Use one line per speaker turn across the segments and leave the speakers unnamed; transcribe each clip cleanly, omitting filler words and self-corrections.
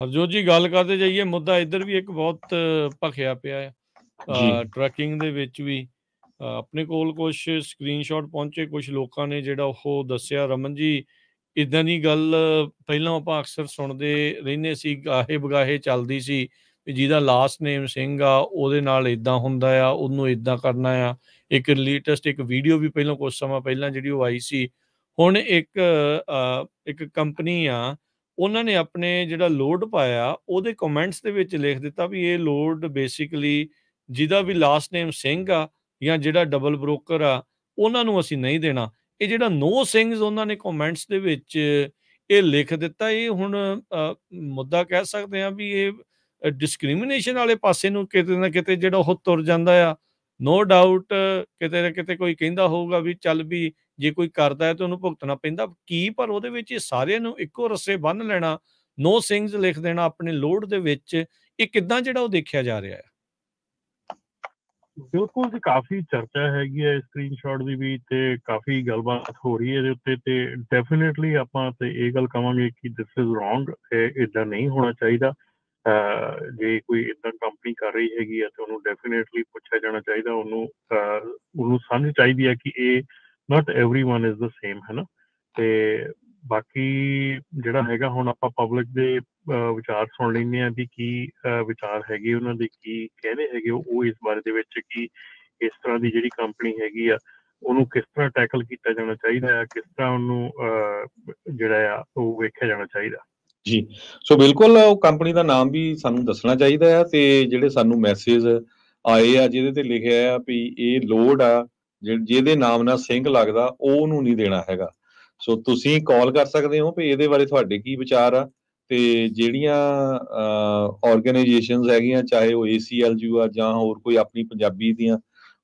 ਹਰਜੋਤ ਜੀ ਗੱਲ ਕਰਦੇ ਜਾਈਏ, ਮੁੱਦਾ ਇੱਧਰ ਵੀ ਇੱਕ ਬਹੁਤ ਭਖਿਆ ਪਿਆ ਹੈ।
ਜੀ
ਟਰੈਕਿੰਗ ਦੇ ਵਿੱਚ ਵੀ ਆਪਣੇ ਕੋਲ ਕੁਛ ਸਕਰੀਨਸ਼ਾਟ ਪਹੁੰਚੇ, ਕੁਛ ਲੋਕਾਂ ਨੇ ਜਿਹੜਾ ਉਹ ਦੱਸਿਆ। ਰਮਨ ਜੀ, ਇੱਦਾਂ ਦੀ ਗੱਲ ਪਹਿਲਾਂ ਆਪਾਂ ਅਕਸਰ ਸੁਣਦੇ ਰਹਿੰਦੇ ਸੀ, ਗਾਹੇ ਬਗਾਹੇ ਚੱਲਦੀ ਸੀ ਵੀ ਜਿਹਦਾ ਲਾਸਟ ਨੇਮ ਸਿੰਘ ਆ ਉਹਦੇ ਨਾਲ ਇੱਦਾਂ ਹੁੰਦਾ ਆ, ਉਹਨੂੰ ਇੱਦਾਂ ਕਰਨਾ ਆ। ਇੱਕ ਲੇਟੈਸਟ ਇੱਕ ਵੀਡੀਓ ਵੀ ਪਹਿਲਾਂ ਕੁਛ ਸਮਾਂ ਪਹਿਲਾਂ ਜਿਹੜੀ ਉਹ ਆਈ ਸੀ। ਹੁਣ ਇੱਕ ਕੰਪਨੀ ਆ, ਉਹਨਾਂ ਨੇ ਆਪਣੇ ਜਿਹੜਾ ਲੋਡ ਪਾਇਆ ਉਹਦੇ ਕਮੈਂਟਸ ਦੇ ਵਿੱਚ ਲਿਖ ਦਿੱਤਾ ਵੀ ਇਹ ਲੋਡ ਬੇਸਿਕਲੀ ਜਿਹਦਾ ਵੀ ਲਾਸਟ ਨੇਮ ਸਿੰਘ ਆ ਜਾਂ ਜਿਹੜਾ ਡਬਲ ਬ੍ਰੋਕਰ ਆ ਉਹਨਾਂ ਨੂੰ ਅਸੀਂ ਨਹੀਂ ਦੇਣਾ। ਇਹ ਜਿਹੜਾ ਨੋ ਸਿੰਘਸ ਉਹਨਾਂ ਨੇ ਕਮੈਂਟਸ ਦੇ ਵਿੱਚ ਇਹ ਲਿਖ ਦਿੱਤਾ, ਇਹ ਹੁਣ ਮੁੱਦਾ ਕਹਿ ਸਕਦੇ ਹਾਂ ਵੀ ਇਹ ਡਿਸਕ੍ਰਿਮੀਨੇਸ਼ਨ ਵਾਲੇ ਪਾਸੇ ਨੂੰ ਕਿਤੇ ਨਾ ਕਿਤੇ ਜਿਹੜਾ ਉਹ ਤੁਰ ਜਾਂਦਾ ਆ। ਨੋ ਡਾਊਟ ਕਿਤੇ ਨਾ ਕਿਤੇ ਕੋਈ ਕਹਿੰਦਾ ਹੋਊਗਾ ਵੀ ਚੱਲ ਵੀ ਜੇ ਕੋਈ ਕਰਦਾ ਹੈ ਤਾਂ ਉਹਨੂੰ ਭੁਗਤਣਾ ਪੈਂਦਾ ਕੀ, ਪਰ ਉਹਦੇ ਵਿੱਚ ਇਹ ਸਾਰਿਆਂ ਨੂੰ ਇੱਕੋ ਰੱਸੇ ਬੰਨ੍ਹ ਲੈਣਾ, ਨੋ ਸਿੰਘਸ ਲਿਖ ਦੇਣਾ ਆਪਣੇ ਲੋਡ ਦੇ ਵਿੱਚ, ਇਹ ਕਿੱਦਾਂ ਜਿਹੜਾ ਉਹ ਦੇਖਿਆ ਜਾ ਰਿਹਾ ਹੈ?
ਬਿਲਕੁਲ ਜੀ, ਕਾਫੀ ਚਰਚਾ ਹੈਗੀ ਹੈ ਸਕਰੀਨਸ਼ਾਟ ਦੀ ਵੀ, ਤੇ ਕਾਫੀ ਗੱਲਬਾਤ ਹੋ ਰਹੀ ਹੈ ਇਹਦੇ ਉੱਤੇ। ਤੇ ਡੈਫੀਨੇਟਲੀ ਆਪਾਂ ਤੇ ਇਹ ਗੱਲ ਕਵਾਂਗੇ ਕਿ ਦਿਸ ਇਜ਼ ਰੋਂਗ, ਇੱਦਾਂ ਨਹੀਂ ਹੋਣਾ ਚਾਹੀਦਾ। ਜੇ ਕੋਈ ਇੱਦਾਂ ਕੰਪਨੀ ਕਰ ਰਹੀ ਹੈਗੀ ਆ ਤੇ ਉਹਨੂੰ ਡੈਫੀਨੇਟਲੀ ਪੁੱਛਿਆ ਜਾਣਾ ਚਾਹੀਦਾ, ਉਹਨੂੰ ਸਮਝ ਚਾਹੀਦੀ ਹੈ ਕਿ ਇਹ not every one is the same, ਹੈ ਨਾ। ਤੇ ਬਾਕੀ ਜਿਹੜਾ ਹੈਗਾ, ਹੁਣ ਆਪਾਂ ਪਬਲਿਕ ਦੇ ਵਿਚਾਰ ਸੁਣ ਲੈਂਦੇ ਹਾਂ ਵੀ ਕੀ ਵਿਚਾਰ ਹੈਗੇ ਉਹਨਾਂ ਦੇ, ਕੀ ਕਹਿੰਦੇ ਹੈਗੇ ਉਹ ਇਸ ਬਾਰੇ ਦੇ ਵਿੱਚ ਕਿ ਇਸ ਤਰ੍ਹਾਂ ਦੀ ਜਿਹੜੀ ਕੰਪਨੀ ਹੈਗੀ ਆ ਉਹਨੂੰ ਕਿਸ ਤਰ੍ਹਾਂ ਟੈਕਲ ਕੀਤਾ ਜਾਣਾ ਚਾਹੀਦਾ ਆ, ਕਿਸ ਤਰ੍ਹਾਂ ਉਹਨੂੰ ਜਿਹੜਾ ਆ ਉਹ ਵੇਖਿਆ ਜਾਣਾ ਚਾਹੀਦਾ
ਜੀ। ਸੋ ਬਿਲਕੁਲ ਉਹ ਕੰਪਨੀ ਦਾ ਨਾਮ ਵੀ ਸਾਨੂੰ ਦੱਸਣਾ ਚਾਹੀਦਾ ਆ, ਤੇ ਜਿਹੜੇ ਸਾਨੂੰ ਮੈਸੇਜ ਆਏ ਆ ਜਿਹਦੇ ਤੇ ਲਿਖਿਆ ਆ ਵੀ ਇਹ ਲੋਡ ਆ ਜਿਹਦੇ ਨਾਮ ਨਾਲ ਸਿੰਘ ਲੱਗਦਾ ਉਹਨੂੰ ਨਹੀਂ ਦੇਣਾ ਹੈਗਾ। ਸੋ ਤੁਸੀਂ ਕਾਲ ਕਰ ਸਕਦੇ ਹੋ ਵੀ ਇਹਦੇ ਬਾਰੇ ਤੁਹਾਡੇ ਕੀ ਵਿਚਾਰ ਆ, ਤੇ ਜਿਹੜੀਆਂ ਆਰਗੇਨਾਈਜੇਸ਼ਨਸ ਹੈਗੀਆਂ, ਚਾਹੇ ਉਹ ACLU ਆ ਜਾਂ ਹੋਰ ਕੋਈ ਆਪਣੀ ਪੰਜਾਬੀ ਦੀਆਂ,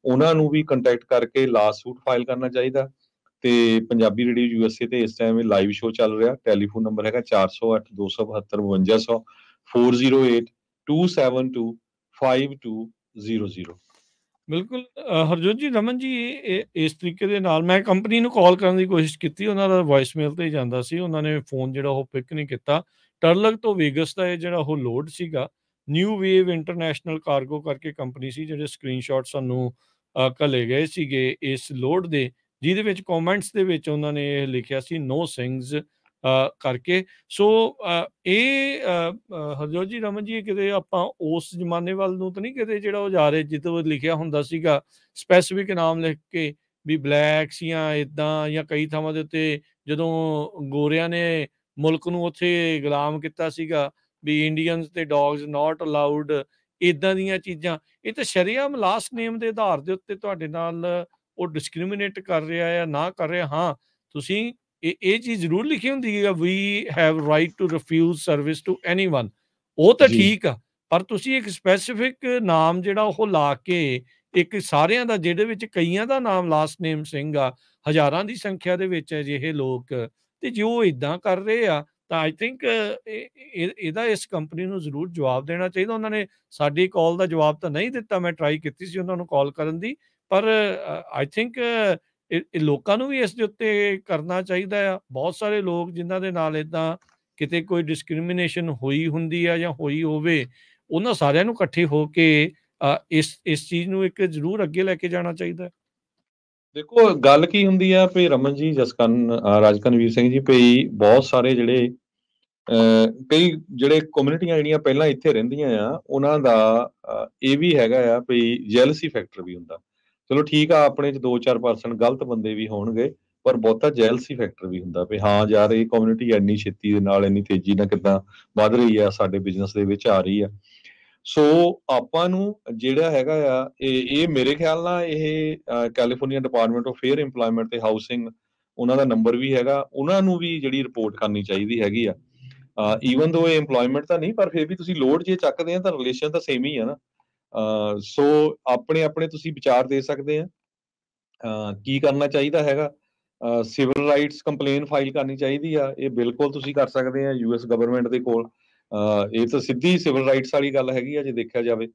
ਉਹਨਾਂ ਨੂੰ ਵੀ ਕੰਟੈਕਟ ਕਰਕੇ ਲਾਸੂਟ ਫਾਈਲ ਕਰਨਾ ਚਾਹੀਦਾ। ਤੇ ਪੰਜਾਬੀ ਰੇਡੀਓ USA ਤੇ ਇਸ ਟਾਈਮ ਲਾਈਵ ਸ਼ੋਅ ਚੱਲ ਰਿਹਾ। ਟੈਲੀਫੋਨ ਨੰਬਰ ਹੈਗਾ 408-272-5200 408-272-5200।
ਬਿਲਕੁਲ ਹਰਜੋਤ ਜੀ, ਰਮਨ ਜੀ, ਇਸ ਤਰੀਕੇ ਦੇ ਨਾਲ ਮੈਂ ਕੰਪਨੀ ਨੂੰ ਕਾਲ ਕਰਨ ਦੀ ਕੋਸ਼ਿਸ਼ ਕੀਤੀ, ਉਹਨਾਂ ਦਾ ਵੌਇਸਮੇਲ 'ਤੇ ਹੀ ਜਾਂਦਾ ਸੀ, ਉਹਨਾਂ ਨੇ ਫ਼ੋਨ ਜਿਹੜਾ ਉਹ ਪਿਕ ਨਹੀਂ ਕੀਤਾ। ਟਰਲਕ ਤੋਂ ਵੇਗਸ ਦਾ ਇਹ ਜਿਹੜਾ ਉਹ ਲੋਡ ਸੀਗਾ, ਨਿਊ ਵੇਵ ਇੰਟਰਨੈਸ਼ਨਲ ਕਾਰਗੋ ਕਰਕੇ ਕੰਪਨੀ ਸੀ, ਜਿਹੜੇ ਸਕਰੀਨਸ਼ਾਟ ਸਾਨੂੰ ਘੱਲੇ ਗਏ ਸੀਗੇ ਇਸ ਲੋਡ ਦੇ, ਜਿਹਦੇ ਵਿੱਚ ਕਮੈਂਟਸ ਦੇ ਵਿੱਚ ਉਹਨਾਂ ਨੇ ਇਹ ਲਿਖਿਆ ਸੀ ਨੋ ਸਿੰਘਸ ਕਰਕੇ। ਸੋ ਹਰਜੋਤ ਜੀ, ਰਮਨ ਜੀ, ਕਿਤੇ ਆਪਾਂ ਉਸ ਜ਼ਮਾਨੇ ਵੱਲ ਨੂੰ ਤਾਂ ਨਹੀਂ ਕਿਤੇ ਜਿਹੜਾ ਉਹ ਜਾ ਰਹੇ ਜਿੱਦੋਂ ਲਿਖਿਆ ਹੁੰਦਾ ਸੀਗਾ ਸਪੈਸੀਫਿਕ ਨਾਮ ਲਿਖ ਕੇ ਵੀ ਬਲੈਕਸ ਜਾਂ ਇੱਦਾਂ, ਜਾਂ ਕਈ ਥਾਵਾਂ ਦੇ ਉੱਤੇ ਜਦੋਂ ਗੋਰਿਆਂ ਨੇ ਮੁਲਕ ਨੂੰ ਉੱਥੇ ਗੁਲਾਮ ਕੀਤਾ ਸੀਗਾ ਵੀ ਇੰਡੀਅਨਸ ਤੇ ਡੌਗਸ ਨਾਟ ਅਲਾਊਡ, ਇੱਦਾਂ ਦੀਆਂ ਚੀਜ਼ਾਂ। ਇਹ ਤਾਂ ਸ਼ਰੇਆਮ ਲਾਸਟ ਨੇਮ ਦੇ ਆਧਾਰ ਦੇ ਉੱਤੇ ਤੁਹਾਡੇ ਨਾਲ ਉਹ ਡਿਸਕ੍ਰਿਮੀਨੇਟ ਕਰ ਰਿਹਾ ਆ, ਨਾ ਕਰ ਰਿਹਾ। ਹਾਂ, ਤੁਸੀਂ ਇਹ ਚੀਜ਼ ਜ਼ਰੂਰ ਲਿਖੀ ਹੁੰਦੀ ਹੈ we have right to refuse service to anyone, ਉਹ ਤਾਂ ਠੀਕ ਆ, ਪਰ ਤੁਸੀਂ ਇੱਕ ਸਪੈਸੀਫਿਕ ਨਾਮ ਜਿਹੜਾ ਉਹ ਲਾ ਕੇ ਇੱਕ ਸਾਰਿਆਂ ਦਾ, ਜਿਹਦੇ ਵਿੱਚ ਕਈਆਂ ਦਾ ਨਾਮ ਲਾਸਟ ਨੇਮ ਸਿੰਘ ਆ, ਹਜ਼ਾਰਾਂ ਦੀ ਸੰਖਿਆ ਦੇ ਵਿੱਚ ਅਜਿਹੇ ਲੋਕ, ਤੇ ਜੇ ਉਹ ਇੱਦਾਂ ਕਰ ਰਹੇ ਆ ਤਾਂ ਆਈ ਥਿੰਕ ਇਹਦਾ ਇਸ ਕੰਪਨੀ ਨੂੰ ਜ਼ਰੂਰ ਜਵਾਬ ਦੇਣਾ ਚਾਹੀਦਾ। ਉਹਨਾਂ ਨੇ ਸਾਡੀ ਕਾਲ ਦਾ ਜਵਾਬ ਤਾਂ ਨਹੀਂ ਦਿੱਤਾ, ਮੈਂ ਟਰਾਈ ਕੀਤੀ ਸੀ ਉਹਨਾਂ ਨੂੰ ਕਾਲ ਕਰਨ ਦੀ, ਪਰ ਆਈ ਥਿੰਕ ਇਹ ਲੋਕਾਂ ਨੂੰ ਵੀ ਇਸ ਦੇ ਉੱਤੇ ਕਰਨਾ ਚਾਹੀਦਾ ਆ। ਬਹੁਤ ਸਾਰੇ ਲੋਕ ਜਿਨ੍ਹਾਂ ਦੇ ਨਾਲ ਇੱਦਾਂ ਕਿਤੇ ਕੋਈ ਡਿਸਕ੍ਰਿਮੀਨੇਸ਼ਨ ਹੋਈ ਹੁੰਦੀ ਆ ਜਾਂ ਹੋਈ ਹੋਵੇ, ਉਹਨਾਂ ਸਾਰਿਆਂ ਨੂੰ ਇਕੱਠੇ ਹੋ ਕੇ ਇਸ ਚੀਜ਼ ਨੂੰ ਇੱਕ ਜ਼ਰੂਰ ਅੱਗੇ ਲੈ ਕੇ ਜਾਣਾ ਚਾਹੀਦਾ।
ਦੇਖੋ ਗੱਲ ਕੀ ਹੁੰਦੀ ਆ ਵੀ ਰਮਨ ਜੀ, ਰਾਜਕਨਵੀਰ ਸਿੰਘ ਜੀ, ਵੀ ਬਹੁਤ ਸਾਰੇ ਜਿਹੜੇ ਕਈ ਜਿਹੜੇ ਕਮਿਊਨਿਟੀਆਂ ਜਿਹੜੀਆਂ ਪਹਿਲਾਂ ਇੱਥੇ ਰਹਿੰਦੀਆਂ ਆ, ਉਹਨਾਂ ਦਾ ਇਹ ਵੀ ਹੈਗਾ ਆ ਵੀ ਜੈਲਸੀ ਫੈਕਟਰ ਵੀ ਹੁੰਦਾ। ਚਲੋ ਠੀਕ ਆ, ਆਪਣੇ 'ਚ 2-4% ਗਲਤ ਬੰਦੇ ਵੀ ਹੋਣਗੇ, ਪਰ ਬਹੁਤਾ ਜੈਲਸੀ ਫੈਕਟਰ ਵੀ ਹੁੰਦਾ ਵੀ ਹਾਂ ਯਾਰ ਇਹ ਕਮਿਊਨਿਟੀ ਇੰਨੀ ਛੇਤੀ ਦੇ ਨਾਲ, ਇੰਨੀ ਤੇਜ਼ੀ ਨਾਲ ਕਿੱਦਾਂ ਵੱਧ ਰਹੀ ਆ, ਸਾਡੇ ਬਿਜ਼ਨਸ ਦੇ ਵਿੱਚ ਆ ਰਹੀ ਆ। ਸੋ ਆਪਾਂ ਨੂੰ ਜਿਹੜਾ ਹੈਗਾ ਆ, ਇਹ ਮੇਰੇ ਖਿਆਲ ਨਾਲ ਇਹ California Department of Fair Employment ਤੇ ਹਾਊਸਿੰਗ, ਉਹਨਾਂ ਦਾ ਨੰਬਰ ਵੀ ਹੈਗਾ, ਉਹਨਾਂ ਨੂੰ ਵੀ ਜਿਹੜੀ ਰਿਪੋਰਟ ਕਰਨੀ ਚਾਹੀਦੀ ਹੈਗੀ ਆ। ਈਵਨ ਦੋ ਇਹ ਇੰਪਲੋਇਮੈਂਟ ਤਾਂ ਨਹੀਂ, ਪਰ ਫਿਰ ਵੀ ਤੁਸੀਂ ਲੋਡ ਜੇ ਚੱਕਦੇ ਆ ਤਾਂ ਰਿਲੇਸ਼ਨ ਤਾਂ ਸੇਮ ਹੀ ਆ ਨਾ। ਸੋ ਆਪਣੇ ਤੁਸੀਂ ਵਿਚਾਰ ਦੇ ਸਕਦੇ ਆ ਕੀ ਕਰਨਾ ਚਾਹੀਦਾ ਹੈਗਾ। ਸਿਵਲ ਰਾਈਟਸ ਕੰਪਲੇਨ ਫਾਈਲ ਕਰਨੀ ਚਾਹੀਦੀ ਆ, ਇਹ ਬਿਲਕੁਲ ਤੁਸੀਂ ਕਰ ਸਕਦੇ ਆ US ਗਵਰਨਮੈਂਟ ਦੇ ਕੋਲ। ਇਹ ਤਾਂ ਸਿੱਧੀ ਸਿਵਲ ਰਾਈਟਸ ਵਾਲੀ ਗੱਲ ਹੈਗੀ ਆ ਜੇ ਦੇਖਿਆ ਜਾਵੇ।